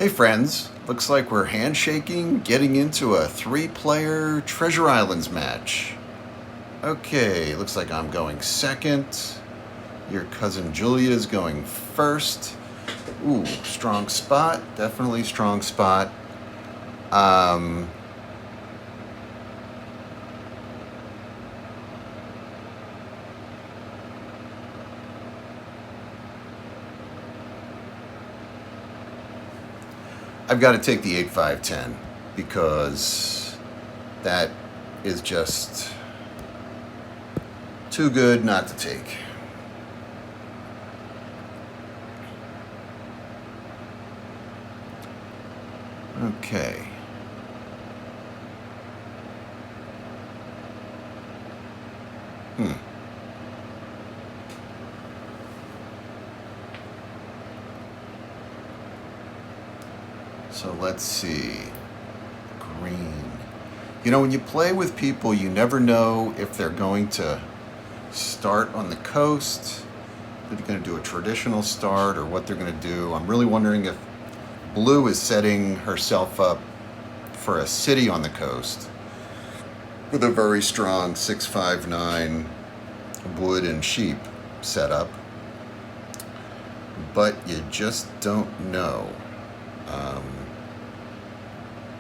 Hey friends, looks like we're handshaking, getting into a 3-player Treasure Islands match. Okay, looks like I'm going second. Your cousin Julia's going first. Ooh, strong spot, definitely strong spot. I've got to take the 8-5-10 because that is just too good not to take. Okay. So let's see. Green. You know, when you play with people, you never know if they're going to start on the coast, if they're going to do a traditional start, or what they're going to do. I'm really wondering if Blue is setting herself up for a city on the coast with a very strong 6-5-9 wood and sheep setup. But you just don't know.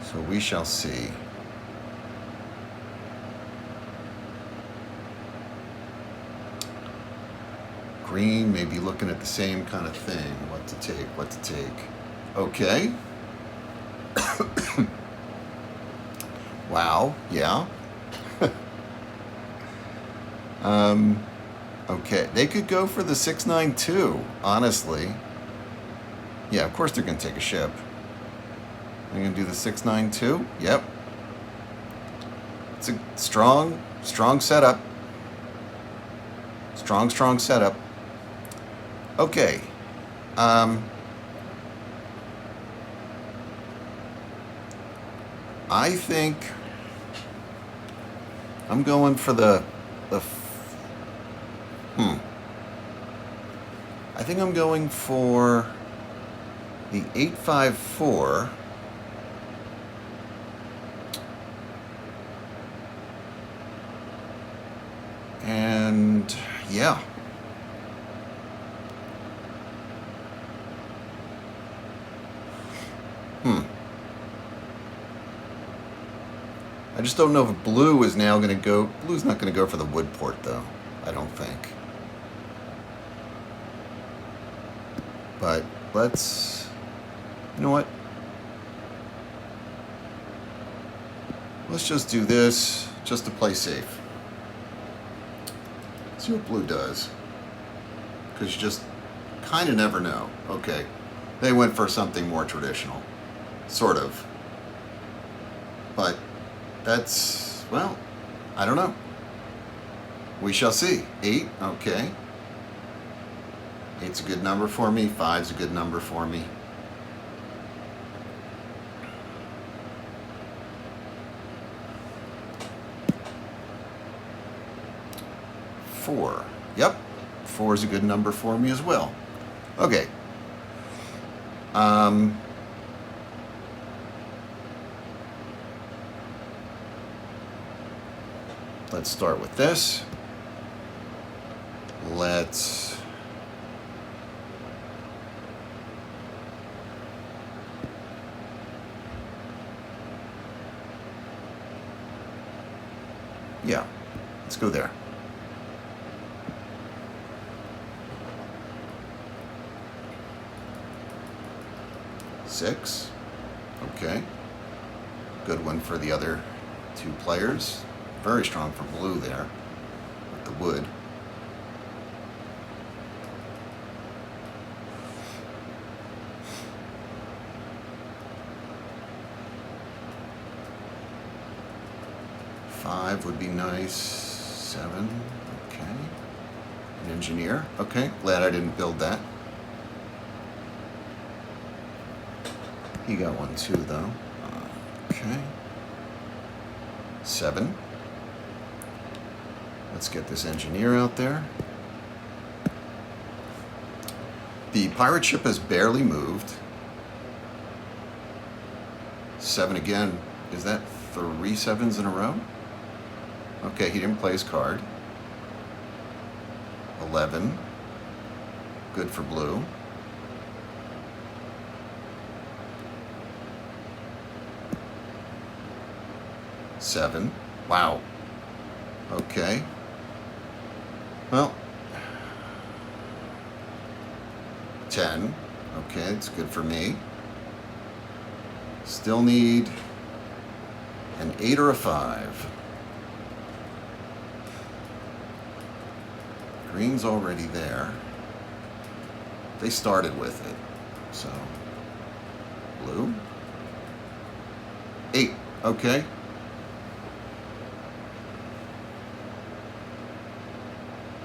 So we shall see. Green may be looking at the same kind of thing. What to take. Okay. Wow, yeah. Okay, they could go for the 6-9-2, honestly. Yeah, of course they're going to take a ship. They're going to do the 6-9-2. Yep. It's a strong setup. Strong setup. Okay. I think I'm going for I think I'm going for the 8-5-4. And yeah. I just don't know if Blue is now going to go. Blue's not going to go for the wood port, though. I don't think. But let's. You know what? Let's just do this just to play safe. See what Blue does. Because you just kind of never know. Okay. They went for something more traditional. Sort of. But that's, well, I don't know. We shall see. 8, okay. 8's a good number for me. 5's a good number for me. Four. Yep. 4 is a good number for me as well. Okay. Let's start with this. Let's let's go there. Six. Okay. Good one for the other 2 players. Very strong for Blue there with the wood. Five would be nice. 7. Okay. An engineer. Okay. Glad I didn't build that. He got one too, though. Okay. 7. Let's get this engineer out there. The pirate ship has barely moved. 7 again. Is that 3 sevens in a row? Okay, he didn't play his card. 11. Good for blue. 7. Wow. Okay. Well. 10. Okay, it's good for me. Still need an 8 or a 5. Green's already there. They started with it. So, blue. 8. Okay.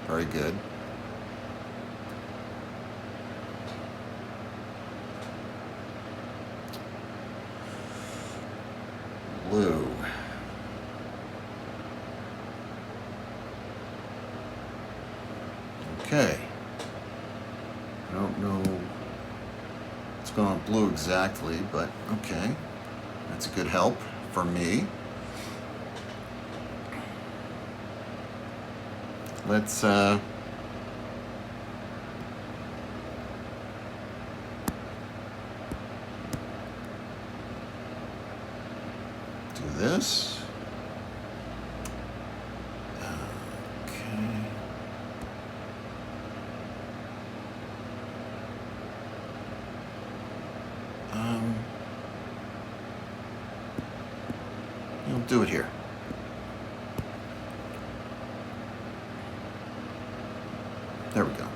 Very good. Blue. Okay. I don't know what's going on with blue exactly, but okay. That's a good help for me. Let's do this. Okay. We'll do it here. There we go.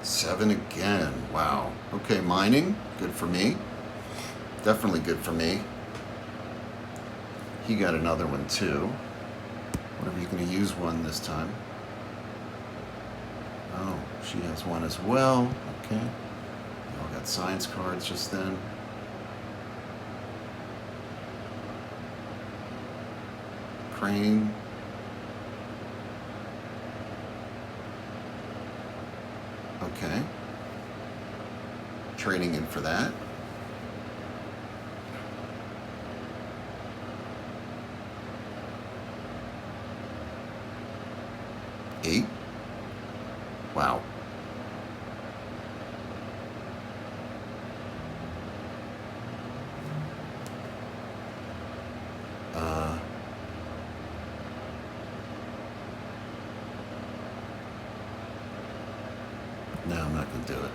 Seven again. Wow. Okay, mining. Good for me. Definitely good for me. He got another one too. Whatever, he's going to use one this time. Oh, she has one as well. Okay. They all got science cards just then. Crane. Okay. Trading in for that. Eight. Wow. No, I'm not going to do it.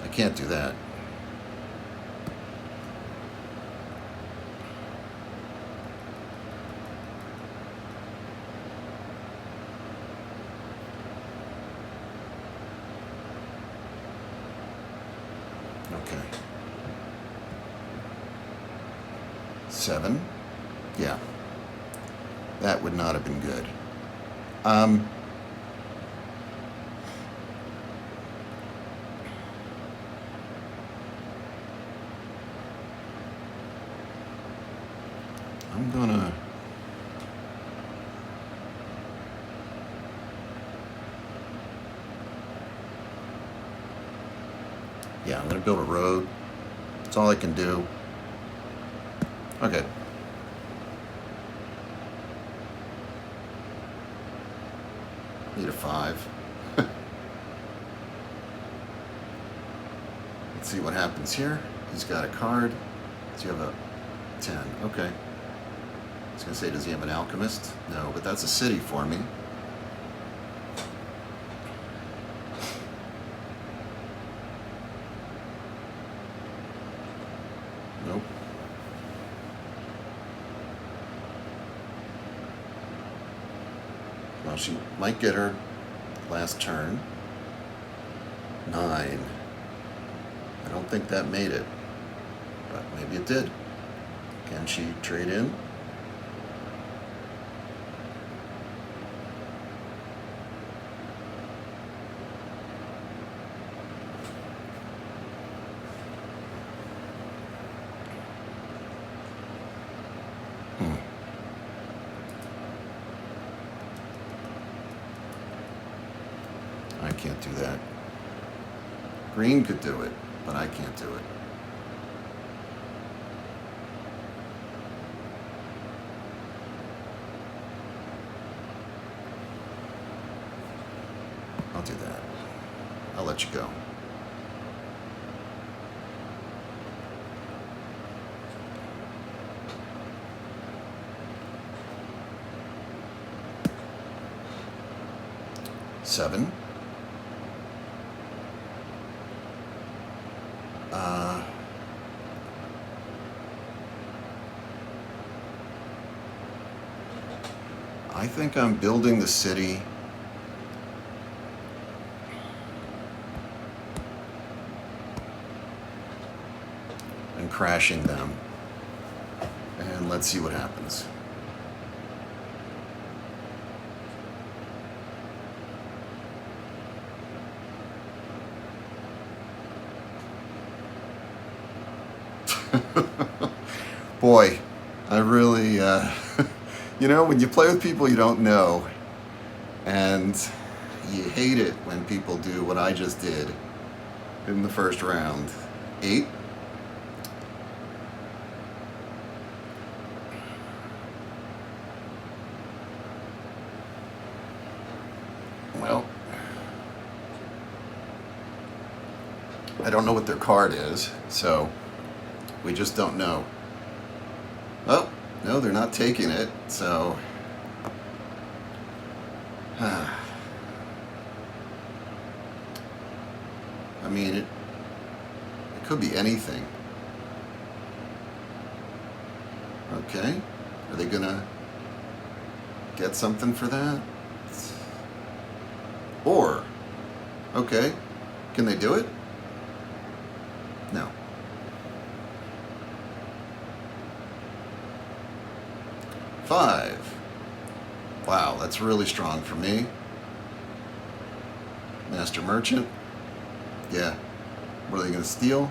I can't do that. Okay. 7. Yeah. That would not have been good. I'm gonna I'm gonna build a road. That's all I can do. Okay. Need a 5. Let's see what happens here. He's got a card. Does he have a 10? Okay. I was going to say, does he have an alchemist? No, but that's a city for me. Nope. Well, she might get her last turn. 9. I don't think that made it, but maybe it did. Can she trade in? can't do that. Green could do it, but I can't do it. I'll do that. I'll let you go. Seven. I think I'm building the city. And crashing them. And let's see what happens. Boy, I really, you know, when you play with people you don't know, and you hate it when people do what I just did in the first round. 8. Well, I don't know what their card is, so we just don't know. Oh, no, they're not taking it, so... I mean, it could be anything. Okay, are they gonna get something for that? Or, okay, can they do it? No. Five. Wow, that's really strong for me. Master Merchant. Yeah. What are they going to steal?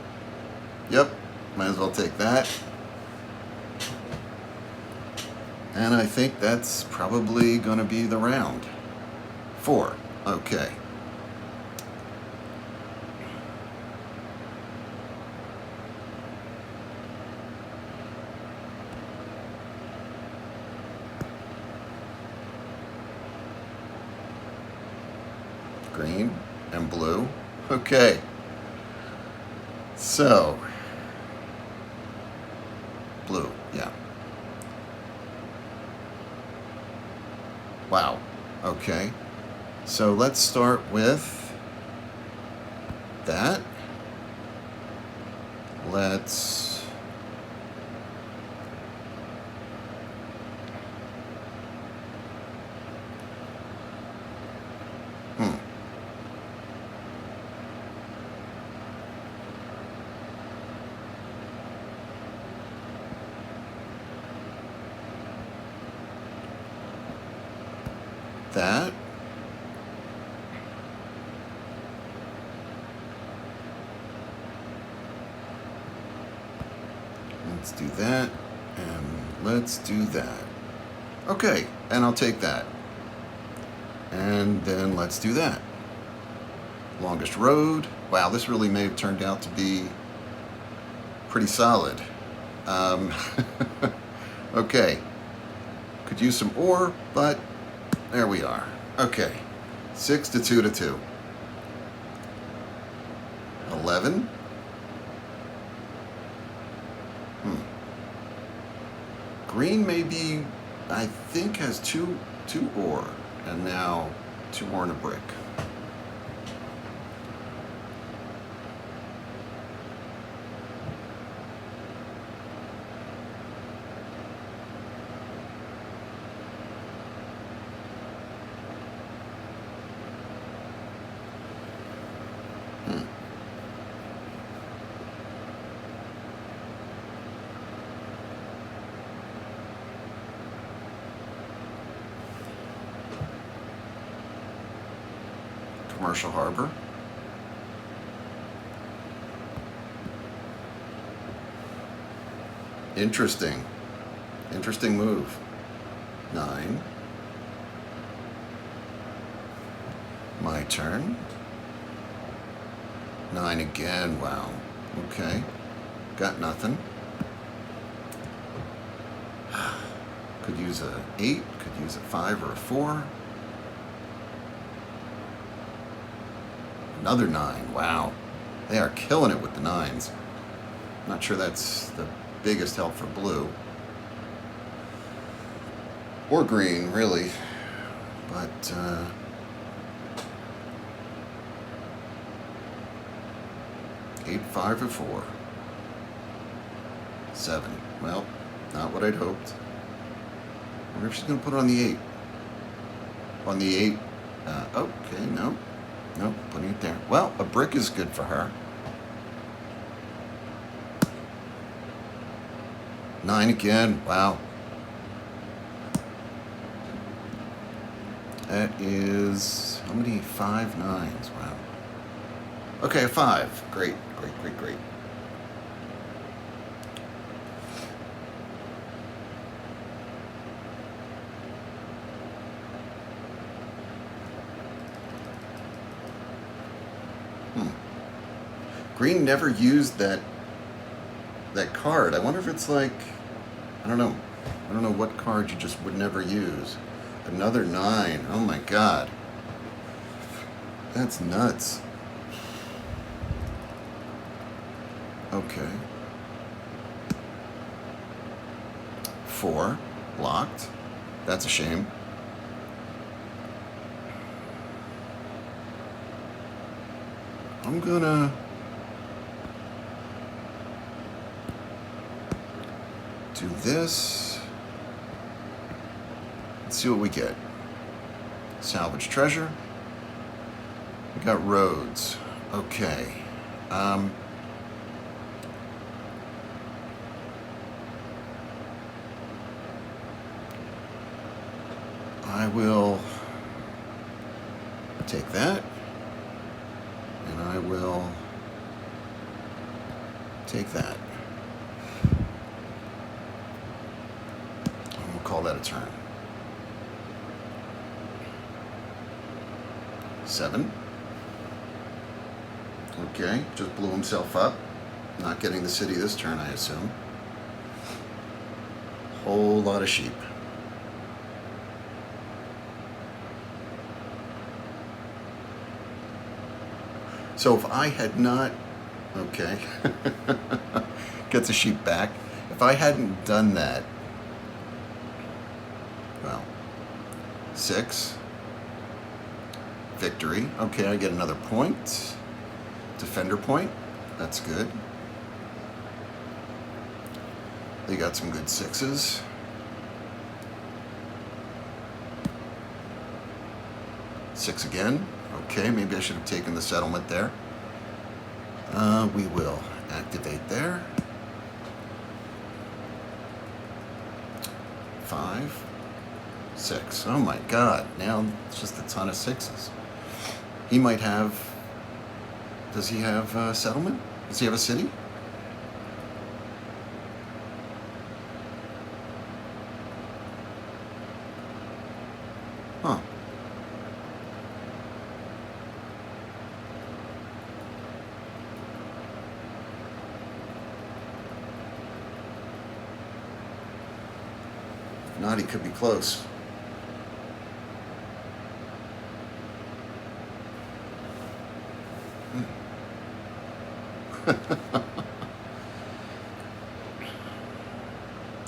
Yep. Might as well take that. And I think that's probably going to be the round. 4. Okay. Green and blue. Okay. So, blue, yeah. Wow. Okay. So let's start with that. Let's that. Let's do that, and let's do that. Okay, and I'll take that. And then let's do that. Longest road. Wow, this really may have turned out to be pretty solid. Okay, could use some ore, but there we are. Okay, 6 to 2 to 2. 11. Green maybe, I think, has two ore, and now 2 ore and a brick. Commercial harbor. Interesting. Interesting move. 9. My turn. 9 again. Wow. Okay. Got nothing. Could use a 8. Could use a 5 or a 4. Another 9. Wow. They are killing it with the 9s. Not sure that's the biggest help for blue. Or green, really. But, 8, 5, or 4. 7. Well, not what I'd hoped. I wonder if she's going to put it on the 8. On the 8. Okay, no. Nope, putting it there. Well, a brick is good for her. 9 again. Wow. That is, how many 5 9s? Wow. Okay, a 5. Great, great, great, great. Green never used that card. I wonder if it's like, I don't know. I don't know what card you just would never use. Another 9. Oh my god. That's nuts. Okay. 4. Locked. That's a shame. I'm gonna do this. Let's see what we get. Salvage treasure. We got roads. Okay. I will take that, and I will take that. And we'll call that a turn. 7. Okay, just blew himself up. Not getting the city this turn, I assume. Whole lot of sheep. So if I had not, okay, gets a sheep back. If I hadn't done that, well, 6, victory. Okay, I get another point. Defender point, that's good. They got some good 6s. Six again. Okay, maybe I should have taken the settlement there. We will activate there. 5, 6. Oh my god, now it's just a ton of 6s. He might have... Does he have a settlement? Does he have a city? Huh. If not, he could be close.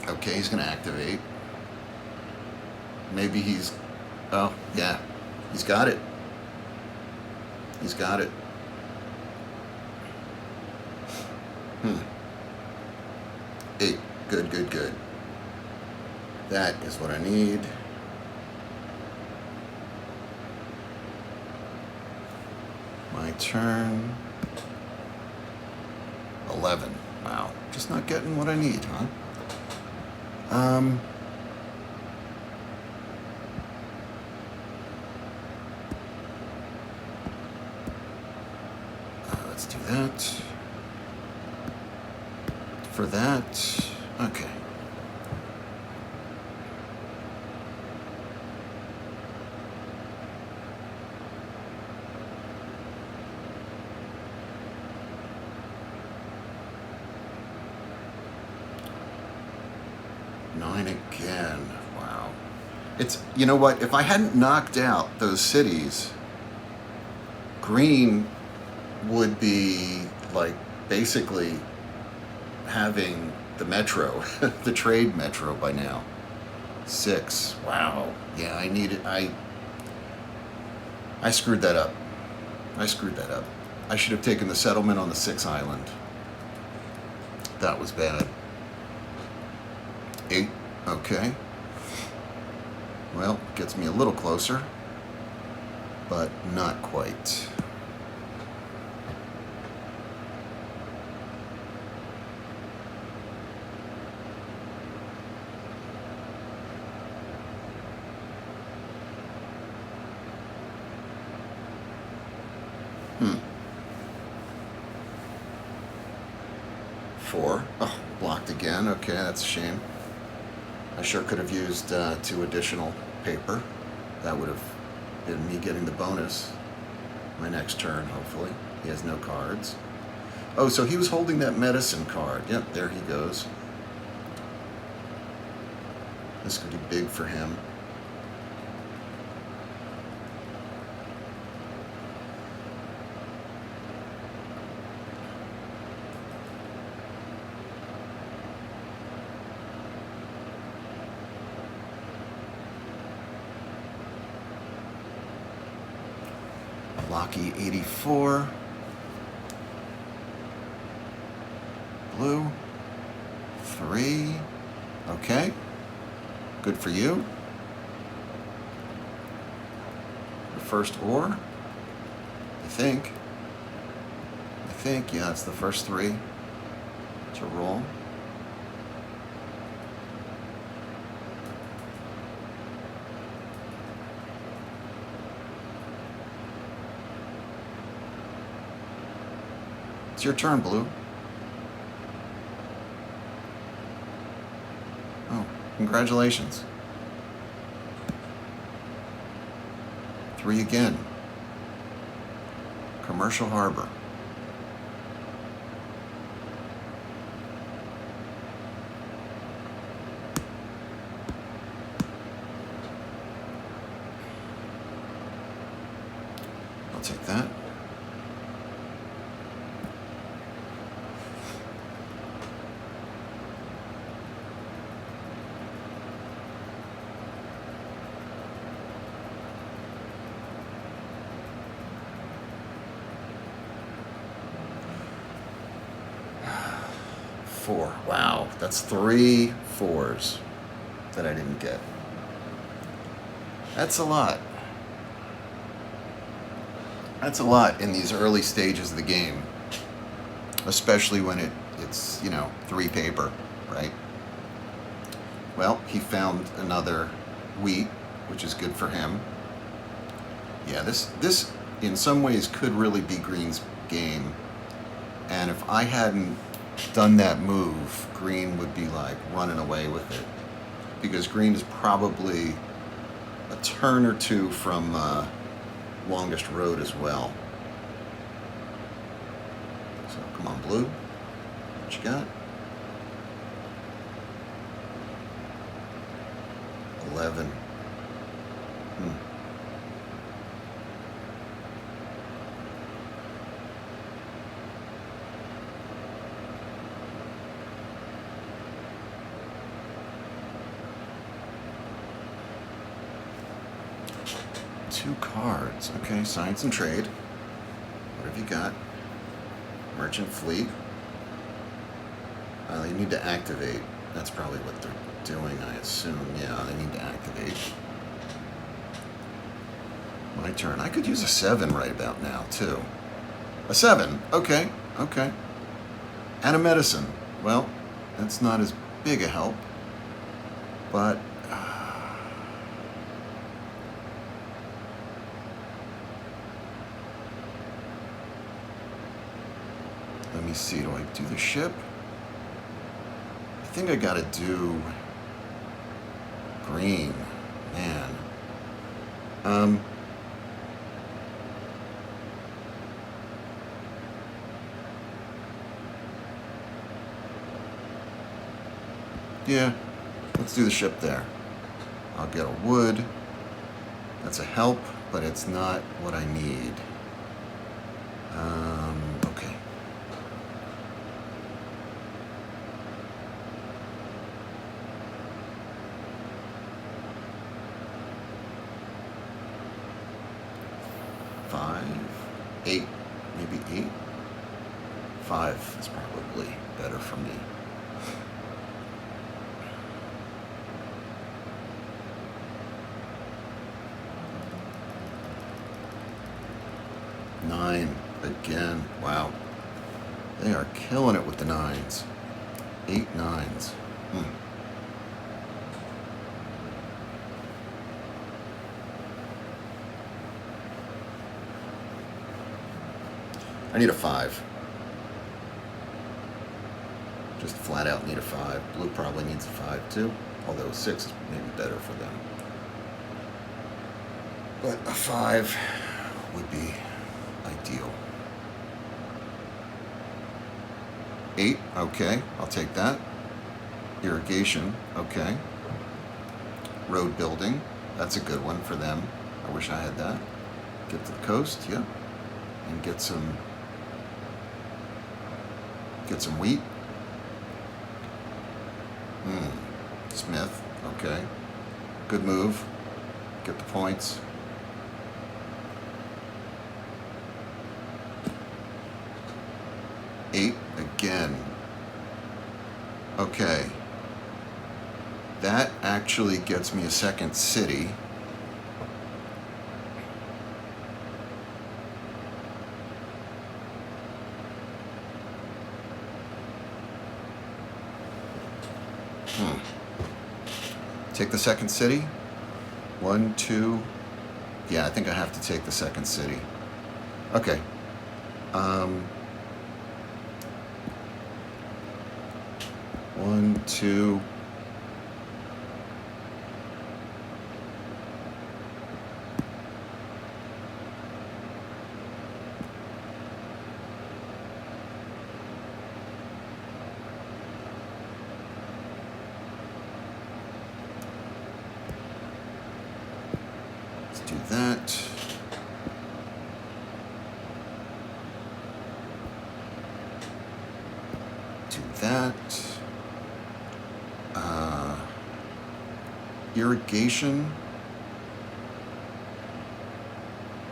Okay, he's going to activate. Maybe he's... Oh, yeah. He's got it. He's got it. 8. Good, good, good. That is what I need. My turn. 11. Wow. Just not getting what I need, huh? Let's do that. For that, okay. 9 again. Wow. It's, you know what? If I hadn't knocked out those cities, green would be like basically having the metro, the trade metro by now. 6. Wow. Yeah, I screwed that up. I screwed that up. I should have taken the settlement on the 6th island. That was bad. 8. Okay. Well, gets me a little closer, but not quite. Hmm. 4. Oh, blocked again. Okay, that's a shame. I sure could have used 2 additional paper. That would have been me getting the bonus my next turn, hopefully. He has no cards. Oh, so he was holding that medicine card. Yep, there he goes. This could be big for him. Blocky 84. Blue. 3. Okay. Good for you. The first ore. I think. Yeah, it's the first 3 to roll. It's your turn, Blue. Oh, congratulations. 3 again. Commercial Harbor. I'll take that. Four. Wow, that's 3 4s that I didn't get. That's a lot. That's a lot in these early stages of the game, especially when it's 3 paper, right? Well, he found another wheat, which is good for him. Yeah, this in some ways could really be green's game, and if I hadn't done that move, green would be like running away with it, because green is probably a turn or 2 from longest road as well. So come on, Blue, what you got? 11. 2 cards. Okay, science and trade. What have you got? Merchant fleet. They need to activate. That's probably what they're doing, I assume. Yeah, they need to activate. My turn. I could use a 7 right about now, too. A 7. Okay. And a medicine. Well, that's not as big a help. But let me see, do I do the ship? I think I gotta do green, man. Yeah, Let's do the ship there. I'll get a wood. That's a help, but it's not what I need. Okay. Five, 8, maybe 8. 5 is probably better for me. Nine again. Wow. They are killing it with the 9s. 8 9s. I need a 5. Just flat out need a 5. Blue probably needs a 5 too, although 6 is maybe better for them. But a 5 would be ideal. 8, okay, I'll take that. Irrigation, okay. Road building, that's a good one for them. I wish I had that. Get to the coast, yeah. And get some wheat. Smith, okay. Good move. Get the points. Eight again. Okay. That actually gets me a second city. Take the second city. 1, 2. Yeah, I think I have to take the second city. Okay. 1, 2. Do that. Do that. Irrigation.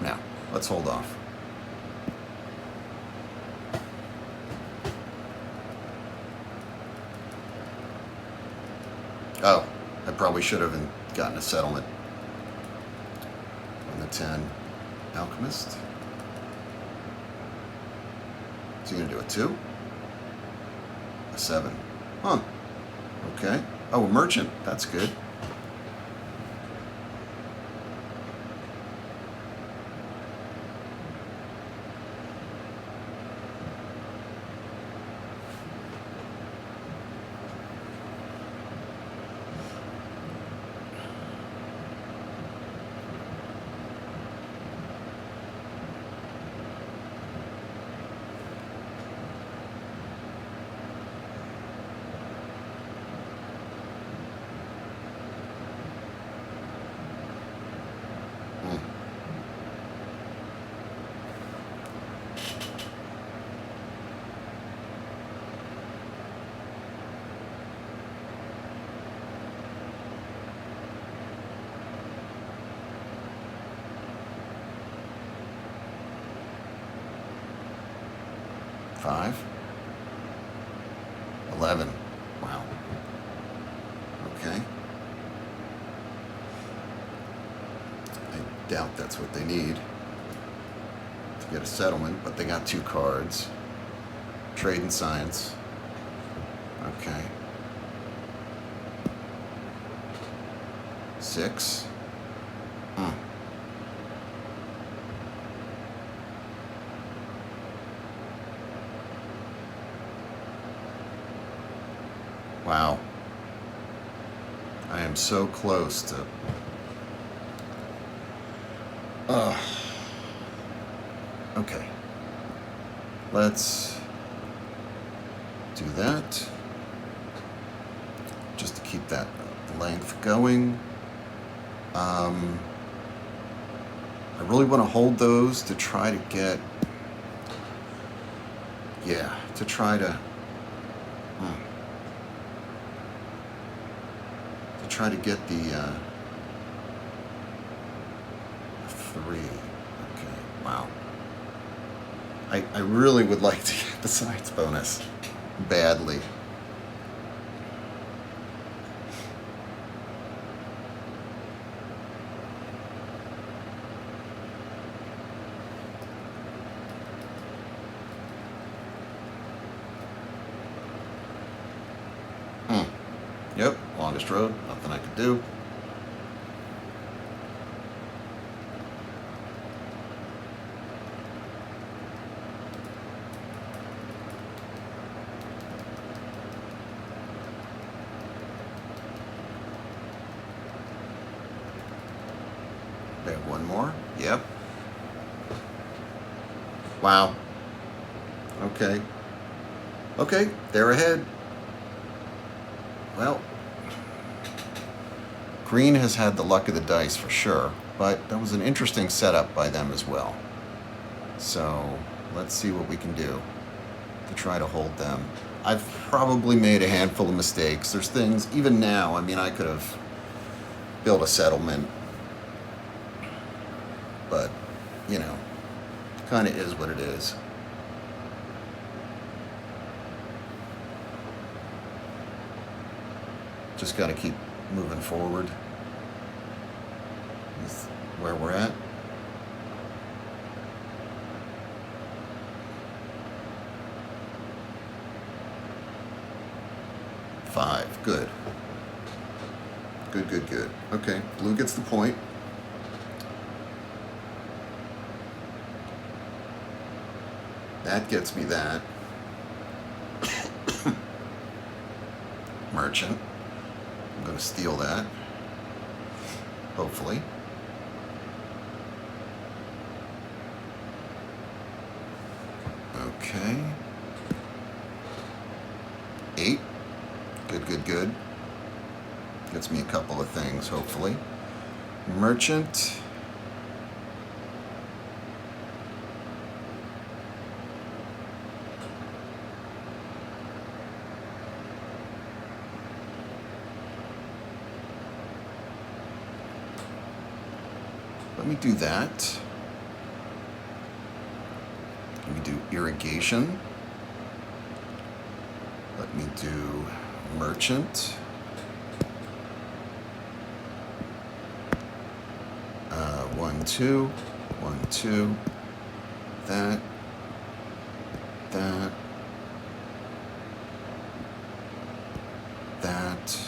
Now, let's hold off. Oh, I probably should have gotten a settlement. 10. Alchemist. Is he going to do a 2? A 7. Huh. Okay. Oh, a merchant. That's good. Five. 11. Wow. Okay. I doubt that's what they need to get a settlement, but they got 2 cards. Trade and science. Okay. 6. Wow. I am so close to... Okay. Let's do that. Just to keep that length going. I really want to hold those to try to get, to try to get the 3. Okay, wow. I really would like to get the Cites bonus badly. Yep, longest road, nothing I could do. We have one more. Yep. Wow. Okay. Okay, they're ahead. Well, green has had the luck of the dice for sure, but that was an interesting setup by them as well. So let's see what we can do to try to hold them. I've probably made a handful of mistakes. There's things, even now, I mean, I could have built a settlement, but, you know, kind of is what it is. Just got to keep moving forward with where we're at. Five. Good. Good, good, good. Okay, blue gets the point. That gets me that. Merchant. I'm going to steal that. Hopefully. Okay. 8. Good, good, good. Gets me a couple of things, hopefully. Merchant. Let me do that. Let me do irrigation. Let me do merchant. 1, 2, 1, 2. That. That. That.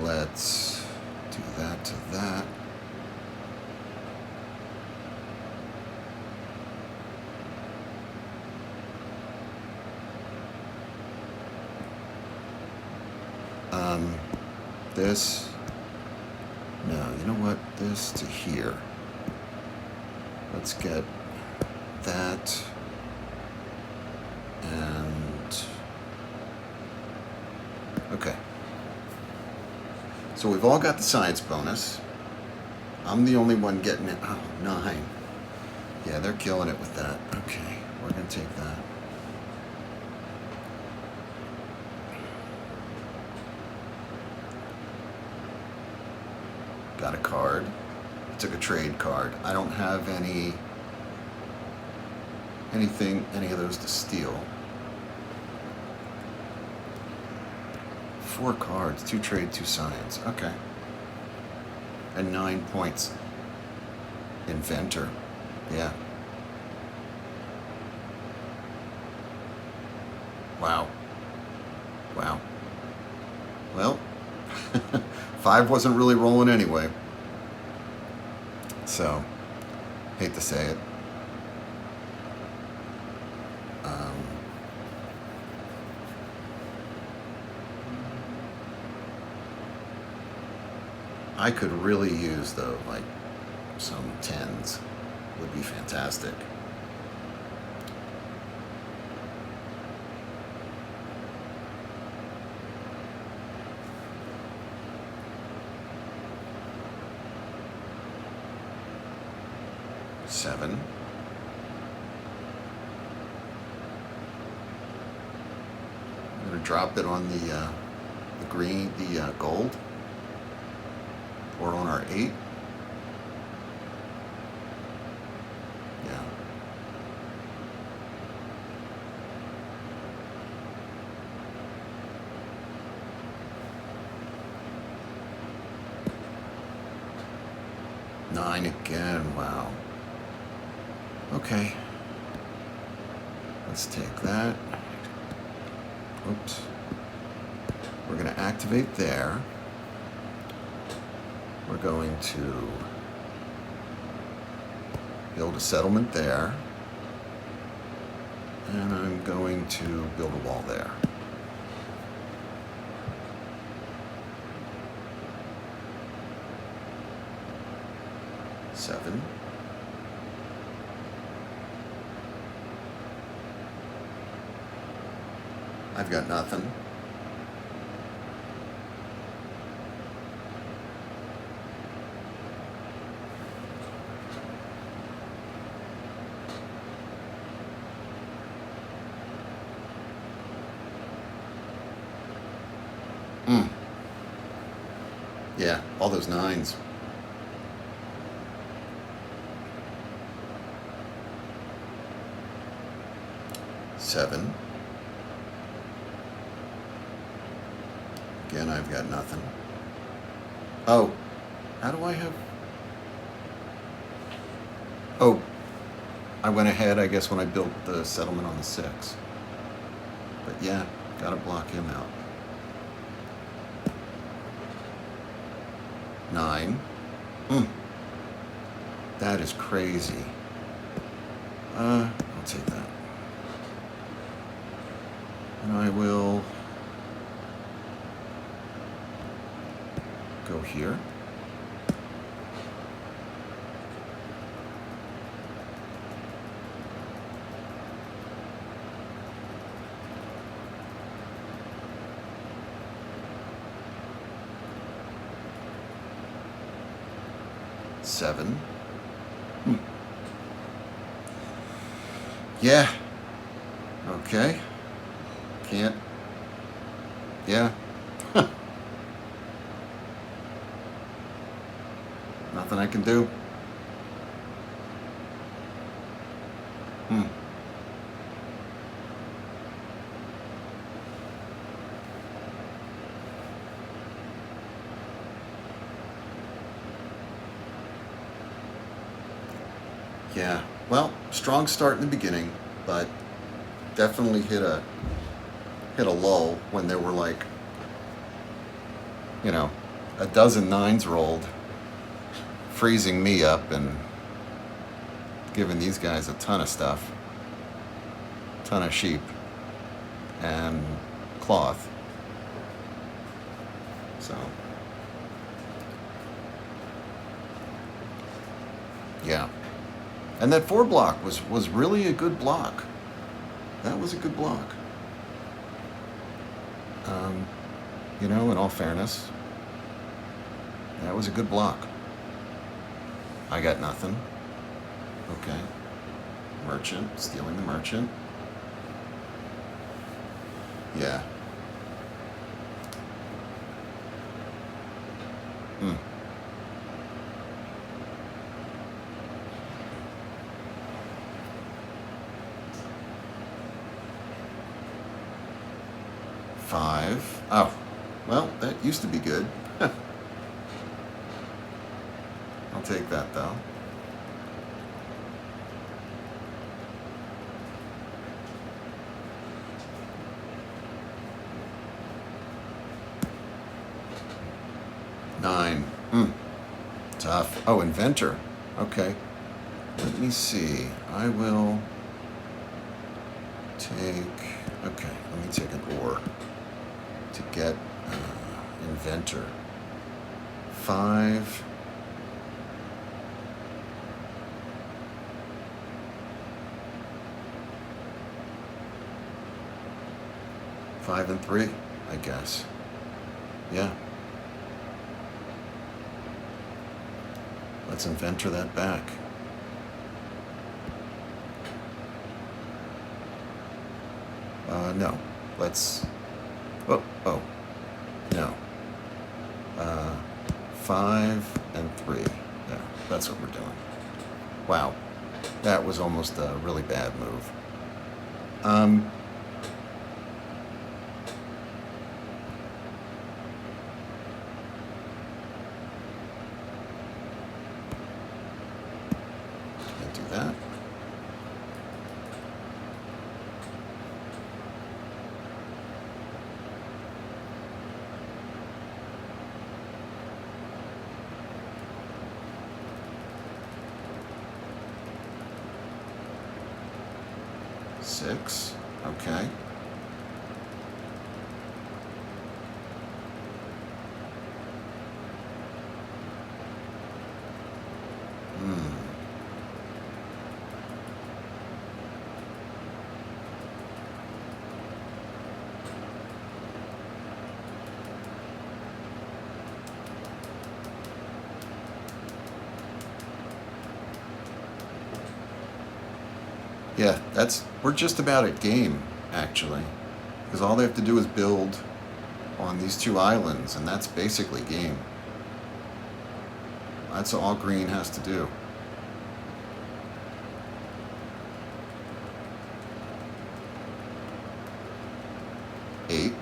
Let's do that to that. This, no, you know what, this to here. Let's get that, and, okay. So we've all got the Cites bonus. I'm the only one getting it. Oh, 9. Yeah, they're killing it with that. Okay, we're gonna take that. Got a card. Took a trade card. I don't have any of those to steal. 4 cards, 2 trade, 2 science. Okay. And 9 points. Inventor. Yeah. Wow. Wow. Well, 5 wasn't really rolling anyway. So, hate to say it. I could really use, though, like, some 10s would be fantastic. 7. I'm going to drop it on the green, the gold, or on our 8. Yeah. Nine again, wow. Okay. Let's take that. Oops. We're going to activate there. We're going to build a settlement there. And I'm going to build a wall there. Seven. I've got nothing. Yeah, all those 9s. Seven. Again, I've got nothing. Oh, how do I have... Oh, I went ahead, I guess, when I built the settlement on the 6. But yeah, gotta block him out. 9. That is crazy. I'll take that. And I will go here. Seven. Yeah. Okay. Can't. Yeah. Nothing I can do. Yeah. Well, strong start in the beginning, but definitely hit a lull when there were like, a dozen 9s rolled, freezing me up and giving these guys a ton of stuff, ton of sheep and cloth. So, yeah. And that 4 block was really a good block. That was a good block. In all fairness, that was a good block. I got nothing. Okay. Merchant, stealing the merchant. Yeah. Five. Oh, well, that used to be good. I'll take that, though. Nine. Tough. Oh, Inventor. Okay. Let me see. I will take... Okay, let me take an ore to get Inventor. 5. Five and 3, I guess. Yeah. Let's Inventor that back. No. Let's... Oh. No. 5 and 3. Yeah, that's what we're doing. Wow. That was almost a really bad move. Can't do that. Six. Okay. Yeah, we're just about at game, actually. Because all they have to do is build on these 2 islands, and that's basically game. That's all green has to do. Eight.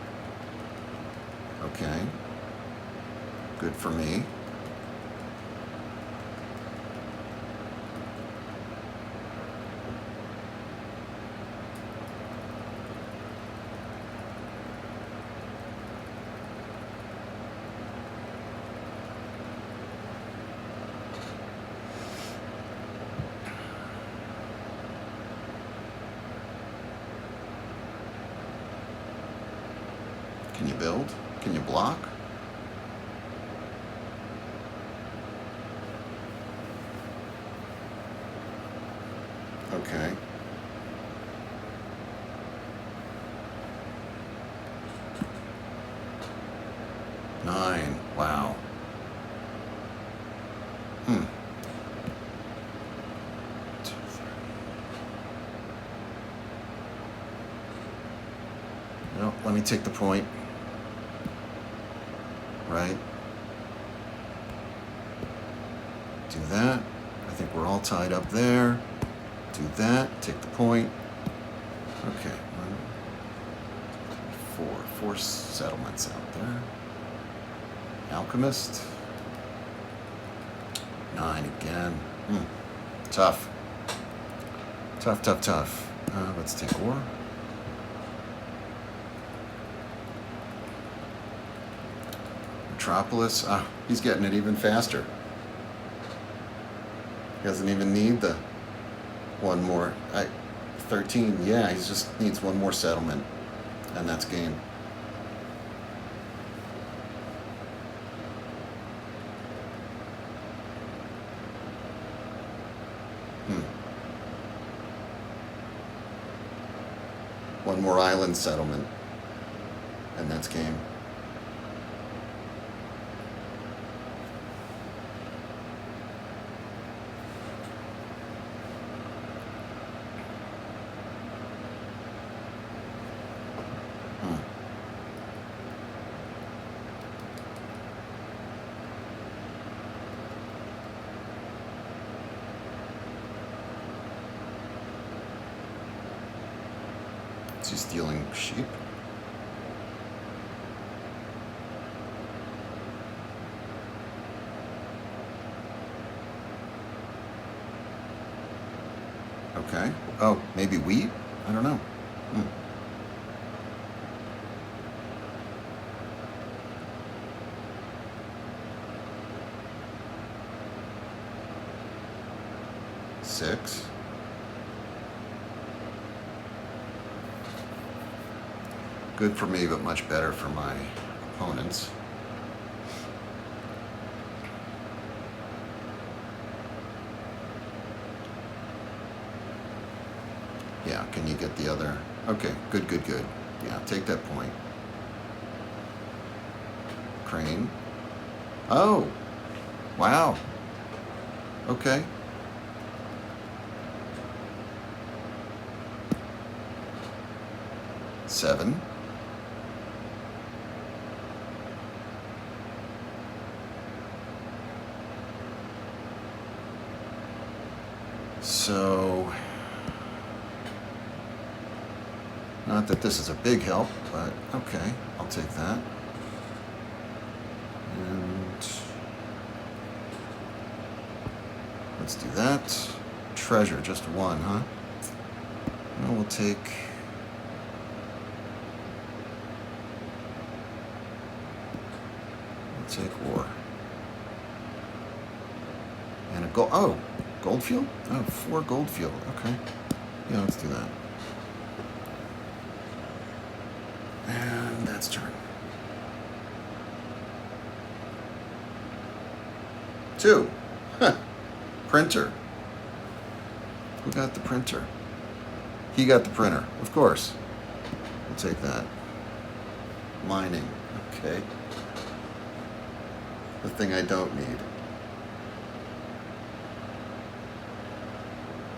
Okay. Good for me. Can you build? Can you block? Okay. Nine. Wow. Well, let me take the point. Right. Do that. I think we're all tied up there. Do that. Take the point. Okay. 1, 4. 4 settlements out there. Alchemist. 9 again. Tough. Tough. Let's take ore. Metropolis. He's getting it even faster. He doesn't even need the one more. 13. Yeah, he just needs one more settlement, and that's game. One more island settlement, and that's game. Is he stealing sheep? Okay. Oh, maybe wheat? I don't know. 6. Good for me, but much better for my opponents. Yeah, can you get the other? Okay, good. Yeah, take that point. Crane. Oh, wow. Okay. 7. So, not that this is a big help, but okay, I'll take that. And let's do that. Treasure, just 1, huh? Well, we'll take... war. And a gold... Oh! Gold field? Oh, 4 gold field. Okay. Yeah, let's do that. And that's turn. 2. Huh. Printer. Who got the printer? He got the printer, of course. We'll take that. Mining. Okay. The thing I don't need.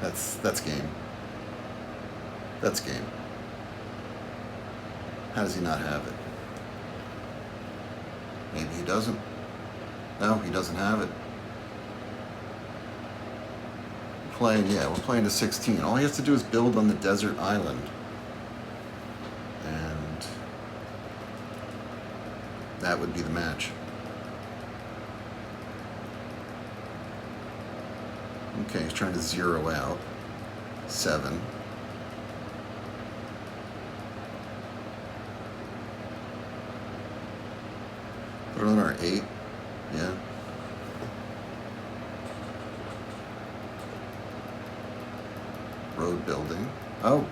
That's game. That's game. How does he not have it? Maybe he doesn't. No, he doesn't have it. We're playing to 16. All he has to do is build on the desert island. And that would be the match. Okay, he's trying to zero out. 7. Put it on our 8. Yeah. Road building. Oh.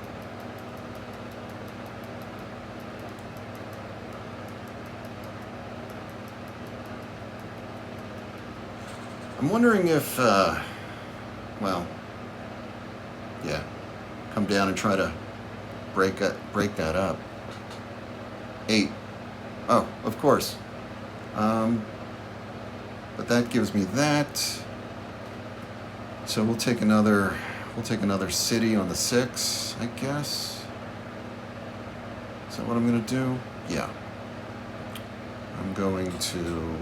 I'm wondering if, well, yeah, come down and try to break that up. 8. Oh, of course. But that gives me that. So we'll take another city on the 6, I guess. Is that what I'm gonna do? Yeah. I'm going to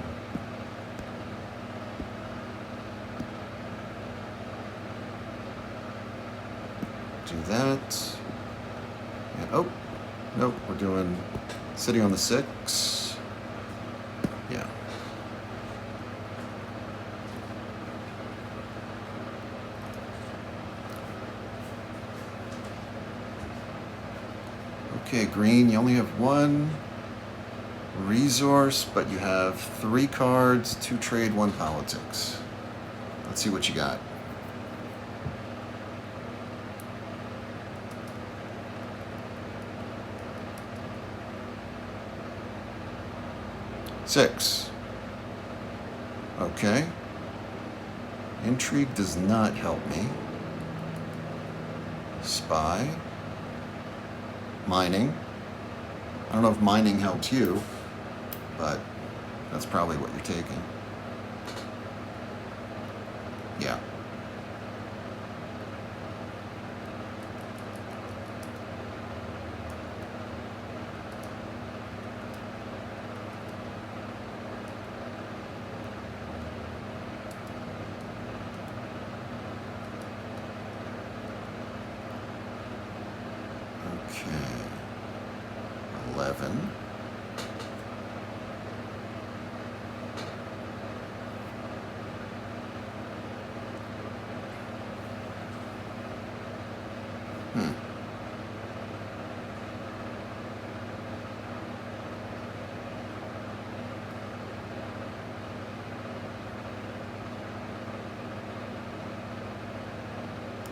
do that. And oh, nope, we're doing city on the 6. Yeah. Okay, green, you only have 1 resource, but you have 3 cards, 2 trade, 1 politics. Let's see what you got. Six. Okay. Intrigue does not help me. Spy. Mining. I don't know if mining helps you, but that's probably what you're taking. Yeah. Okay. 11.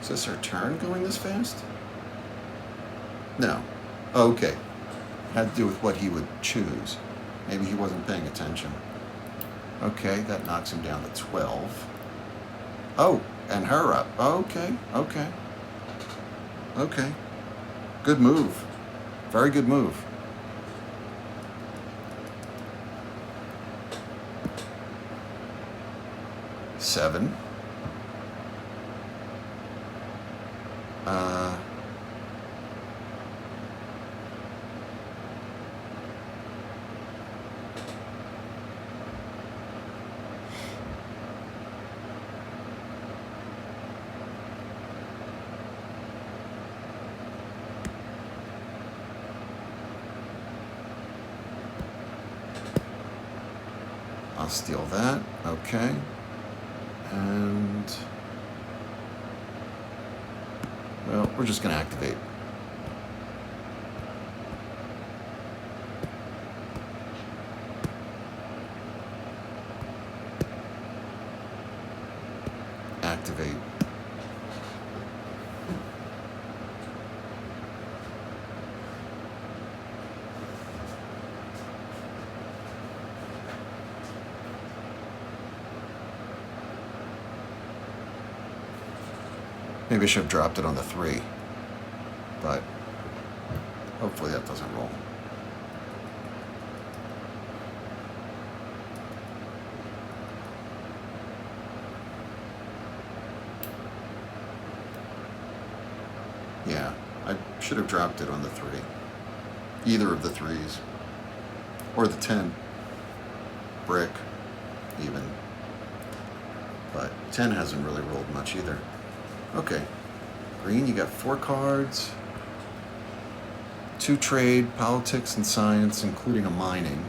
Is this our turn going this fast? No. Oh, okay. Had to do with what he would choose. Maybe he wasn't paying attention. Okay, that knocks him down to 12. Oh, and her up. Okay, okay. Okay. Good move. Very good move. Seven. I'll steal that. Okay. And... well, we're just going to activate. Activate. Maybe I should have dropped it on the 3, but hopefully that doesn't roll. Yeah, I should have dropped it on the 3. Either of the 3s. Or the 10. Brick, even. But 10 hasn't really rolled much either. Okay. Green, you got 4 cards. 2 trade, politics and science, including a mining.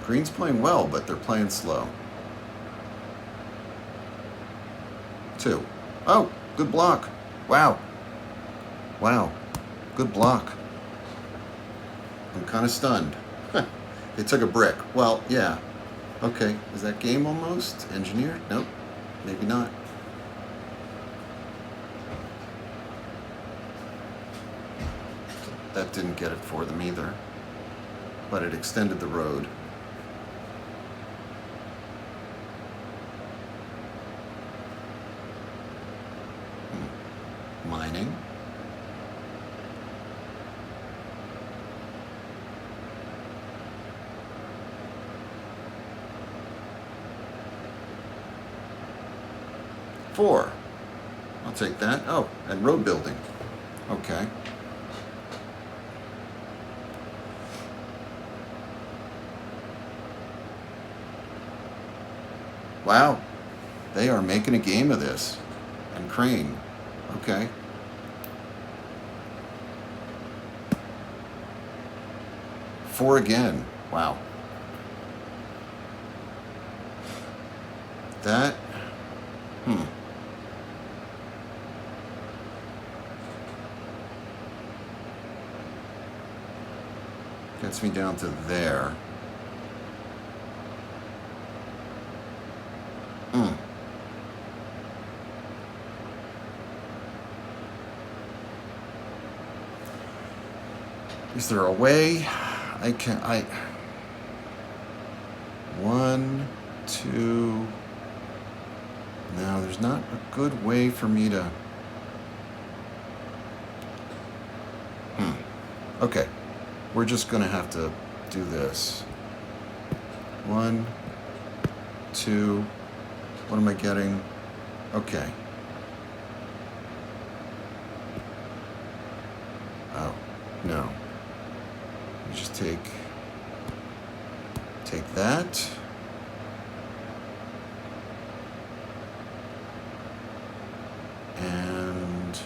Green's playing well, but they're playing slow. 2. Oh, good block. Wow. Wow. Good block. I'm kind of stunned. They took a brick. Well, yeah. Okay. Is that game almost? Engineered? Nope. Maybe not. That didn't get it for them either. But it extended the road. Mining. Four. I'll take that. Oh, and road building. Okay. Wow. They are making a game of this. And Crane. Okay. Four again. Wow. That. Gets me down to there. Is there a way I can... 1, 2... No, there's not a good way for me to... Okay. We're just going to have to do this. 1, 2... What am I getting? Okay. Oh, no. You just take that. And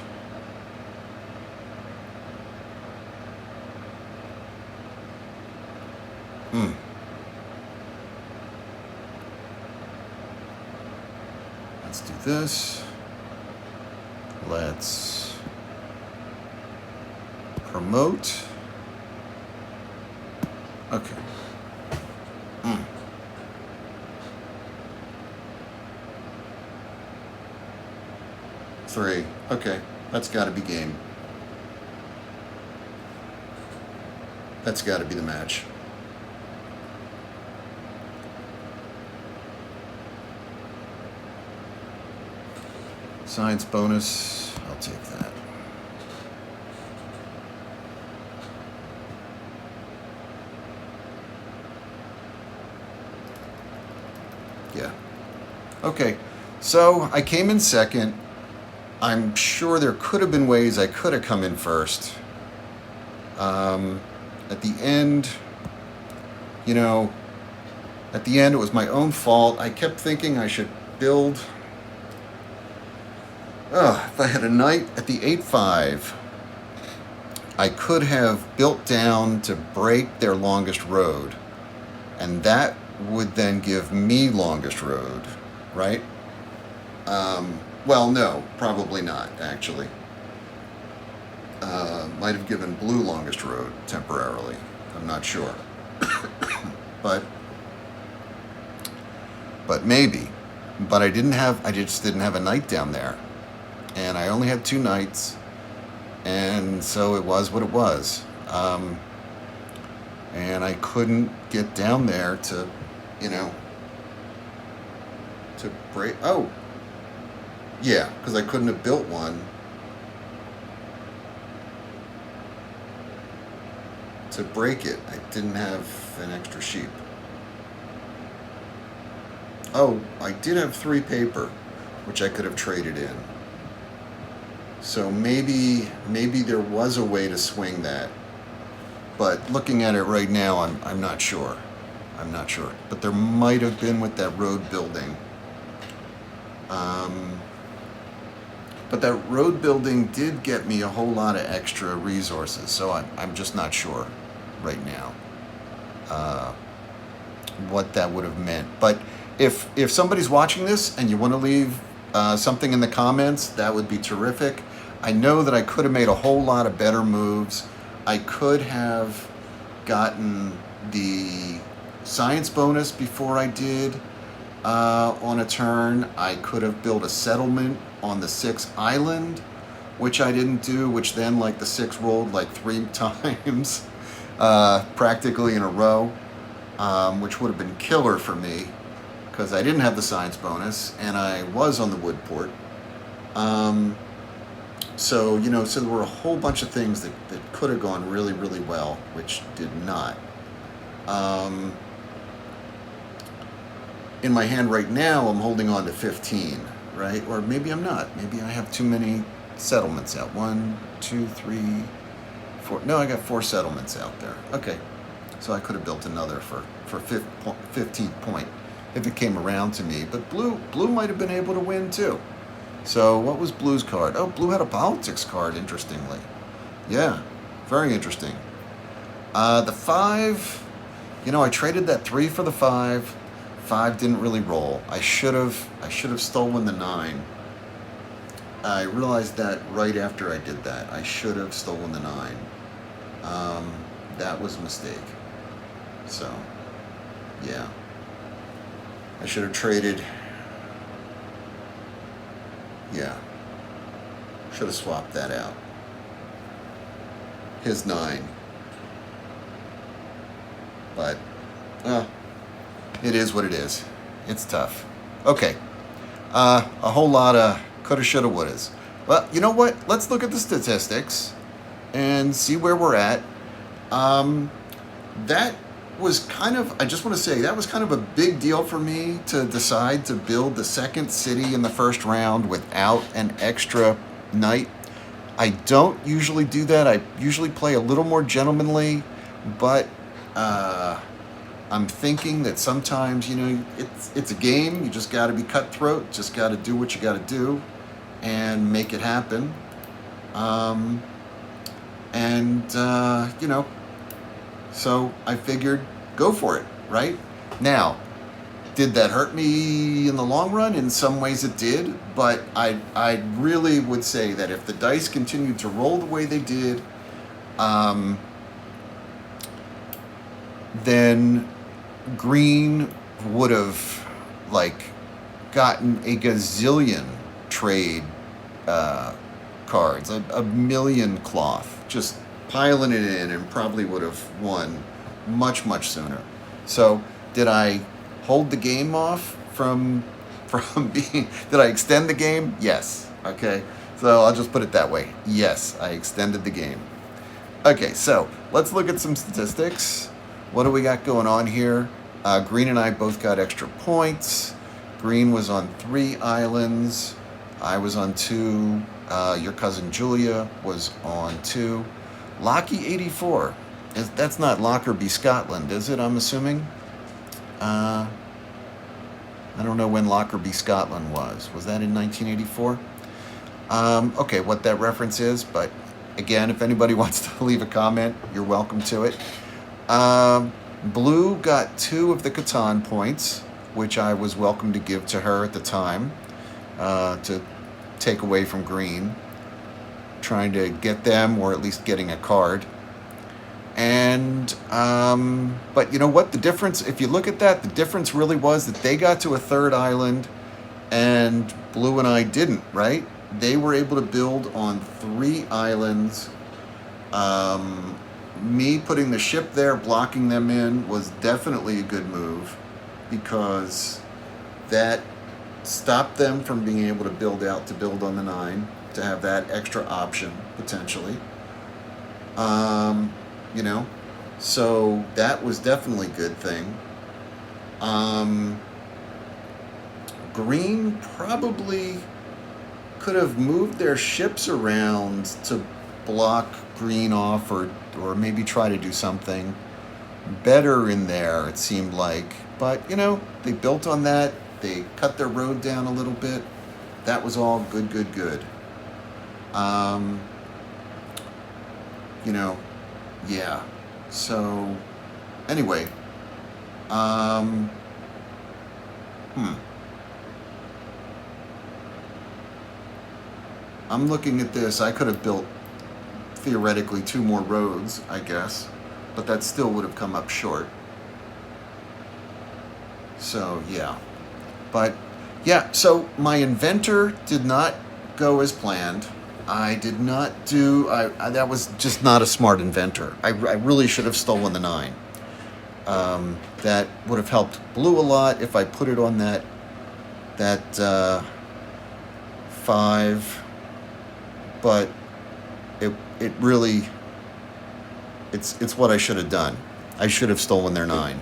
let's do this. Let's promote. Okay. 3. Okay, that's got to be game. That's got to be the match. Science bonus, I'll take that. Yeah. Okay, so I came in second. I'm sure there could have been ways I could have come in first. At the end, it was my own fault. I kept thinking I should build If I had a knight at the 8-5, I could have built down to break their longest road, and that would then give me longest road, right? Well, no, probably not, actually. Might have given blue longest road temporarily. I'm not sure. but maybe. But I just didn't have a knight down there. And I only had 2 knights. And so it was what it was. And I couldn't get down there to, to break. Oh, yeah, because I couldn't have built one to break it. I didn't have an extra sheep. Oh, I did have 3 paper, which I could have traded in. So maybe there was a way to swing that. But looking at it right now, I'm not sure. I'm not sure. But there might have been with that road building. But that road building did get me a whole lot of extra resources. So I'm just not sure right now what that would have meant. But if somebody's watching this and you want to leave something in the comments, that would be terrific. I know that I could have made a whole lot of better moves. I could have gotten the science bonus before I did on a turn. I could have built a settlement on the 6th island, which I didn't do, which then like the 6 rolled like 3 times practically in a row, which would have been killer for me because I didn't have the science bonus and I was on the wood port. So there were a whole bunch of things that could have gone really, really well, which did not. In my hand right now, I'm holding on to 15, right? Or maybe I'm not. Maybe I have too many settlements out. 1, 2, 3, 4. No, I got 4 settlements out there. Okay. So I could have built another for 15th point if it came around to me. But blue might have been able to win too. So what was blue's card? Oh, blue had a politics card, interestingly. Yeah, very interesting. The 5, I traded that 3 for the 5. 5 didn't really roll. I should have stolen the 9. I realized that right after I did that. I should have stolen the 9. That was a mistake. So, yeah. I should have traded. Yeah. Should have swapped that out. His 9. But, it is what it is. It's tough. Okay. A whole lot of coulda, shoulda, wouldas. Well, you know what? Let's look at the statistics and see where we're at. That was kind of, I just want to say, that was kind of a big deal for me to decide to build the 2nd city in the first round without an extra knight. I don't usually do that. I usually play a little more gentlemanly, but I'm thinking that sometimes, it's a game. You just got to be cutthroat. Just got to do what you got to do and make it happen. So I figured, go for it, right? Now, did that hurt me in the long run? In some ways it did, but I really would say that if the dice continued to roll the way they did, then green would have gotten a gazillion trade cards, a million cloth, just piling it in, and probably would have won much, much sooner. So did I hold the game off from being, did I extend the game? Yes. Okay. So I'll just put it that way. Yes, I extended the game. Okay, so let's look at some statistics. What do we got going on here? Green and I both got extra points. Green was on 3 islands. I was on 2. Your cousin Julia was on 2. Locky 84. That's not Lockerbie, Scotland, is it? I'm assuming. I don't know when Lockerbie, Scotland was. Was that in 1984? Okay, what that reference is, but again, if anybody wants to leave a comment, you're welcome to it. Blue got 2 of the Catan points, which I was welcome to give to her at the time, to take away from green, trying to get them, or at least getting a card. And but you know what, the difference, if you look at that, the difference really was that they got to a 3rd island and Blue and I didn't, right? They were able to build on 3 islands. Me putting the ship there, blocking them in, was definitely a good move, because that stopped them from being able to build on the 9, to have that extra option potentially. You know, so that was definitely a good thing. Green probably could have moved their ships around to block green off, or maybe try to do something better in there, it seemed like. But, you know, they built on that. They cut their road down a little bit. That was all good. You know, yeah. So, anyway, I'm looking at this. I could have built theoretically 2 more roads, I guess, but that still would have come up short. So, yeah. But, yeah, so my inventor did not go as planned. I did not do, that was just not a smart inventor. I really should have stolen the 9. That would have helped Blue a lot if I put it on that 5, but it really, it's what I should have done. I should have stolen their 9,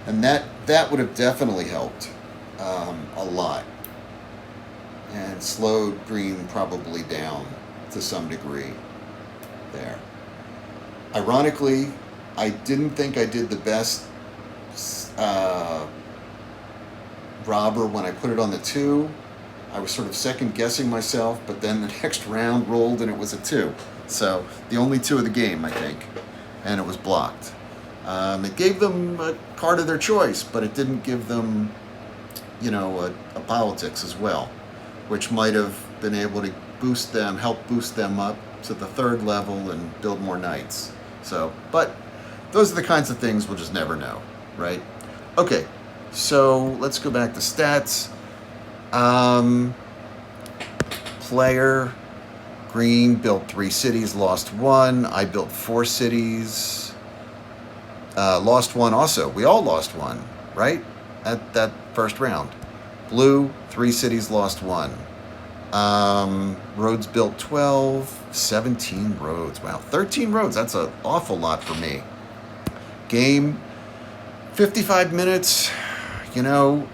and that would have definitely helped a lot, and slowed green probably down to some degree there. Ironically, I didn't think I did the best robber when I put it on the 2. I was sort of second guessing myself, but then the next round rolled and it was a 2. So the only 2 of the game, I think, and it was blocked. It gave them a card of their choice, but it didn't give them, you know, a politics as well, which might have been able to help boost them up to the 3rd level and build more knights. So, but those are the kinds of things we'll just never know, right? Okay, so let's go back to stats. Player green built 3 cities, lost 1. I built 4 cities, lost 1 also. We all lost 1, right? At that first round. Blue, 3 cities, lost 1. Roads built 12, 17 roads. Wow, 13 roads. That's an awful lot for me. Game, 55 minutes. You know,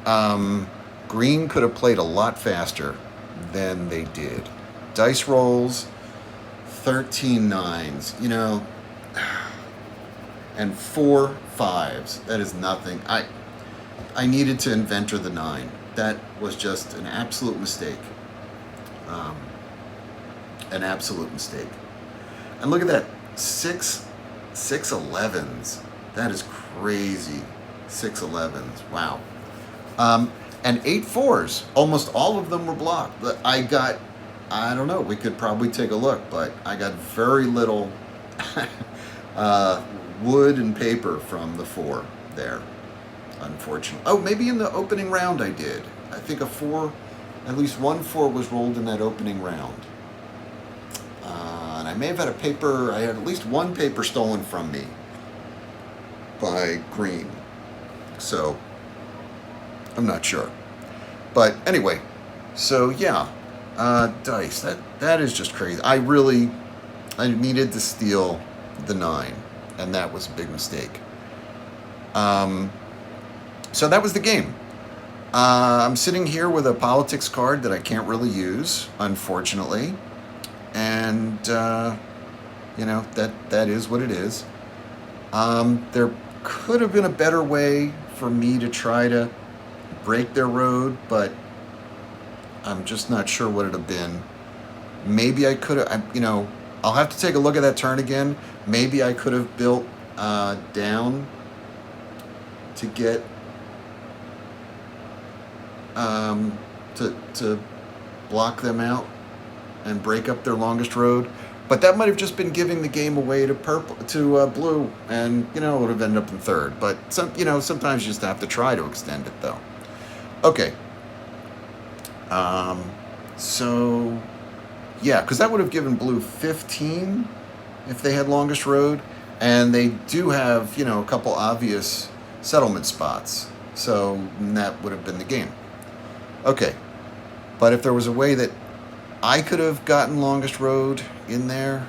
green could have played a lot faster than they did. Dice rolls, 13 9s. You know, and 4 5s. That is nothing. I needed to inventor the 9. That was just an absolute mistake. An absolute mistake. And look at that, 6 11s. That is crazy. 6 11s. Wow. And 8 4s. Almost all of them were blocked. I don't know, we could probably take a look, but I got very little wood and paper from the 4 there, unfortunately. Oh, maybe in the opening round I did. I think a 4, at least 1 4 was rolled in that opening round. And I may have had I had at least 1 paper stolen from me by green. So, I'm not sure. But anyway, so yeah, dice, that is just crazy. I needed to steal the 9, and that was a big mistake. So that was the game. I'm sitting here with a politics card that I can't really use, unfortunately. And, you know, that is what it is. There could have been a better way for me to try to break their road, but I'm just not sure what it would have been. Maybe I could have, I'll have to take a look at that turn again. Maybe I could have built down to get to block them out and break up their longest road. But that might have just been giving the game away to blue, and it would have ended up in third. But sometimes you just have to try to extend it, though. Okay. So yeah, because that would have given blue 15 if they had longest road, and they do have a couple obvious settlement spots. So that would have been the game. Okay, but if there was a way that I could have gotten longest road in there,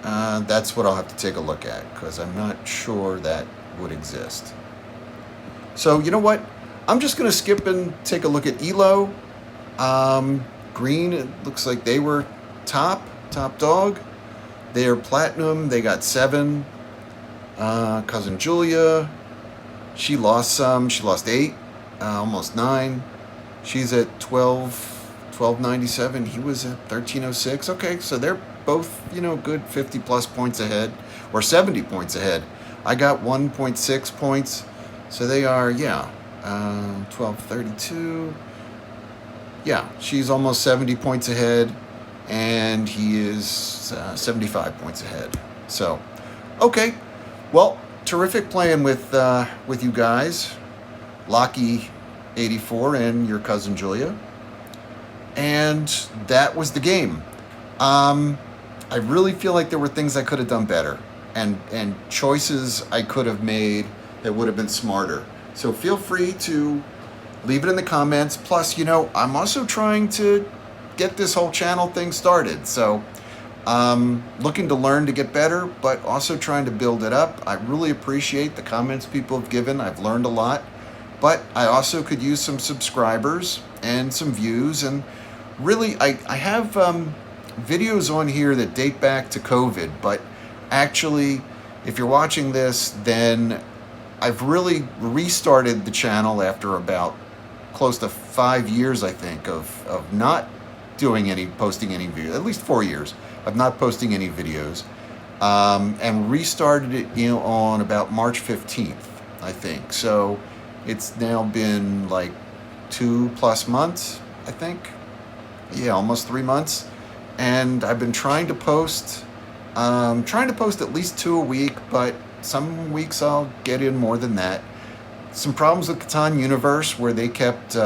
that's what I'll have to take a look at, because I'm not sure that would exist. So you know what? I'm just going to skip and take a look at ELO. Green, it looks like they were top dog. They are platinum. They got 7. Cousin Julia, she lost some. She lost 8, almost 9. She's at 1297. He was at 1306. Okay, so they're both, good 50 plus points ahead, or 70 points ahead. I got 1.6 points. So they are, 1232. Yeah, she's almost 70 points ahead, and he is 75 points ahead. So, okay. Well, terrific playing with you guys. Locky 84 and your cousin Julia. And that was the game. I really feel like there were things I could have done better, and choices I could have made that would have been smarter. So feel free to leave it in the comments. Plus, I'm also trying to get this whole channel thing started. So looking to learn to get better, but also trying to build it up. I really appreciate the comments people have given. I've learned a lot. But I also could use some subscribers and some views. And really, I have videos on here that date back to COVID. But actually, if you're watching this, then I've really restarted the channel after about close to 5 years, I think, of not posting any videos, at least 4 years of not posting any videos, and restarted it, on about March 15th, I think. So it's now been like 2+ months, I think. Yeah, almost 3 months. And I've been trying to post at least 2 a week, but some weeks I'll get in more than that. Some problems with Catan Universe, where they kept,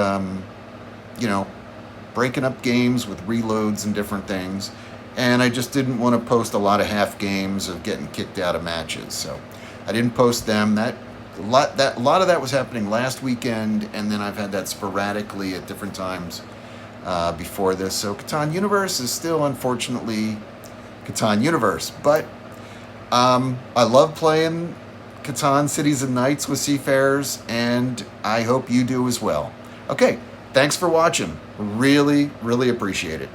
breaking up games with reloads and different things. And I just didn't want to post a lot of half games of getting kicked out of matches. So I didn't post them. A lot of that was happening last weekend, and then I've had that sporadically at different times before this. So Catan Universe is still, unfortunately, Catan Universe. But I love playing Catan Cities and Nights with Seafarers, and I hope you do as well. Okay, thanks for watching. Really, really appreciate it.